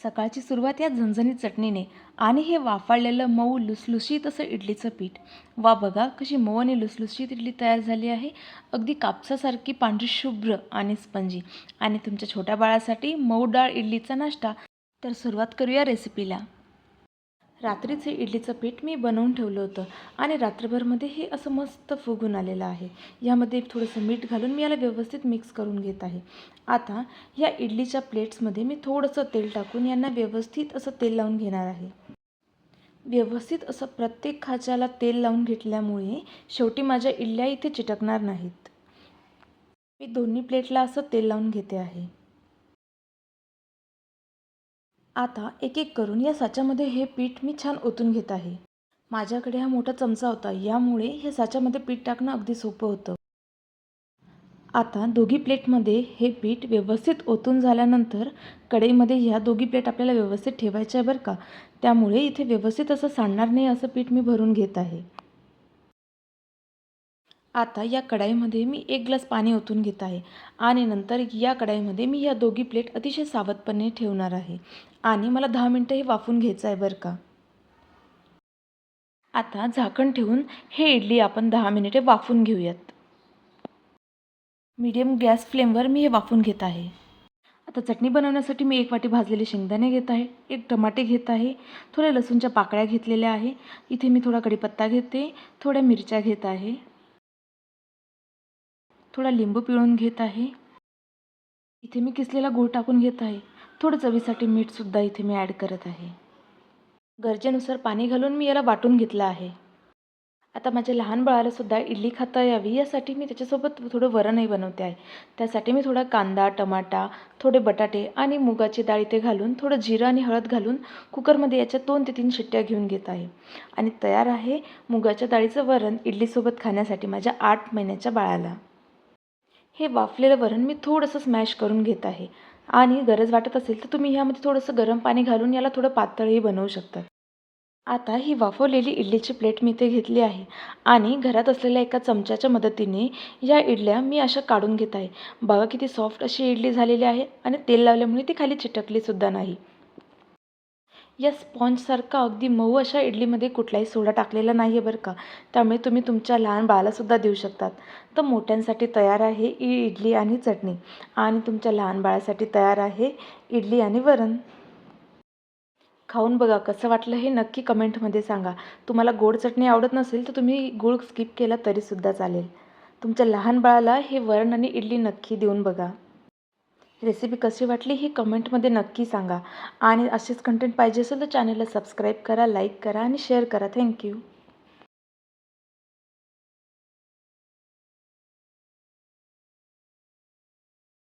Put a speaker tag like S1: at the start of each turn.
S1: सकाळची सुरुवात या झणझणीत चटणीने आणि हे वाफाळलेलं मऊ लुसलुशीत असं इडलीचं पीठ. वा बघा कशी मऊ आणि लुसलुशीत इडली तयार झाली आहे. अगदी कापसासारखी पांढरी शुभ्र आणि स्पंजी. आणि तुमच्या छोट्या बाळासाठी मऊ डाळ इडलीचा नाश्ता. तर सुरुवात करूया रेसिपीला. रात्रीचे इडलीचं पीठ मी बनवून ठेवलं होतं आणि रात्रभरमध्ये हे असं मस्त फुगून आलेलं आहे. यामध्ये थोडंसं मीठ घालून मी याला व्यवस्थित मिक्स करून घेत आहे. आता या इडलीच्या प्लेट्समध्ये मी थोडंसं तेल टाकून यांना व्यवस्थित असं तेल लावून घेणार आहे. व्यवस्थित असं प्रत्येक खाच्याला तेल लावून घेतल्यामुळे शेवटी माझ्या इडल्या इथे चिटकणार नाहीत. मी दोन्ही प्लेटला असं तेल लावून घेते आहे. आता एक एक करून या साच्यामध्ये हे पीठ मी छान ओतून घेत आहे. माझ्याकडे हा मोठा चमचा होता, यामुळे हे साच्यामध्ये पीठ टाकणं अगदी सोपं होतं. आता दोघी प्लेटमध्ये हे पीठ व्यवस्थित ओतून झाल्यानंतर कढईमध्ये ह्या दोघी प्लेट आपल्याला व्यवस्थित ठेवायच्या आहे बरं का. त्यामुळे इथे व्यवस्थित असं सांडणार नाही असं पीठ मी भरून घेत आहे. आता या कढईमध्ये मी 1 ग्लास पाणी ओतून घेत आहे आणि नंतर या कढईमध्ये मी ह्या दोघी प्लेट अतिशय सावधपणे ठेवणार आहे आणि मला 10 मिनटं हे वाफून घ्यायचं आहे बरं का. आता झाकण ठेवून हे इडली आपण 10 मिनिटे वाफून घेऊयात. मीडियम गॅस फ्लेमवर मी हे वाफून घेत आहे. आता चटणी बनवण्यासाठी मी 1 वाटी भाजलेले शेंगदाणे घेत आहे, 1 टमाटे घेत आहे, थोड्या लसूणच्या पाकळ्या घेतलेल्या आहे. इथे मी थोडा कढीपत्ता घेते, थोड्या मिरच्या घेत आहे, थोडा लिंबू पिळून घेत आहे. इथे मी किसलेला गूळ टाकून घेत आहे. थोडं चवीसाठी मीठसुद्धा इथे मी ॲड करत आहे. गरजेनुसार पाणी घालून मी याला वाटून घेतलं आहे. आता माझ्या लहान बाळालासुद्धा इडली खाता यावी यासाठी मी त्याच्यासोबत थोडं वरणही बनवते आहे. त्यासाठी मी थोडा कांदा, टमाटा, थोडे बटाटे आणि मुगाची डाळ इथे घालून थोडं जिरं आणि हळद घालून कुकरमध्ये याच्या 2 ते 3 शिट्ट्या घेऊन घेत आहे. आणि तयार आहे मुगाच्या डाळीचं वरण इडलीसोबत खाण्यासाठी माझ्या 8 महिन्याच्या बाळाला. हे वाफलेलं वरण मी थोडंसं स्मॅश करून घेत आहे आणि गरज वाटत असेल तर तुम्ही ह्यामध्ये थोडंसं गरम पाणी घालून याला थोडं पातळही बनवू शकता. आता ही वाफवलेली इडलीची प्लेट मी इथे घेतली आहे आणि घरात असलेल्या एका चमच्याच्या मदतीने या इडल्या मी अशा काढून घेत आहे. बघा किती सॉफ्ट अशी इडली झालेली आहे आणि तेल लावल्यामुळे ती खाली चिटकलीसुद्धा नाही. या स्पॉन्जसारखा अगदी मऊ अशा इडलीमध्ये कुठलाही सोडा टाकलेला नाही आहे बरं का. त्यामुळे तुम्ही तुमच्या लहान बाळालासुद्धा देऊ शकतात. तर मोठ्यांसाठी तयार आहे इडली आणि चटणी आणि तुमच्या लहान बाळासाठी तयार आहे इडली आणि वरण. खाऊन बघा कसं वाटलं हे नक्की कमेंटमध्ये सांगा. तुम्हाला गोड चटणी आवडत नसेल तर तुम्ही गूळ स्किप केला तरीसुद्धा चालेल. तुमच्या लहान बाळाला हे वरण आणि इडली नक्की देऊन बघा. रेसिपी कशी वाटली ही कमेंटमध्ये नक्की सांगा आणि असेच कंटेंट पाहिजे असेल तर चॅनलला सबस्क्राईब करा, लाईक करा आणि शेअर करा. थँक्यू.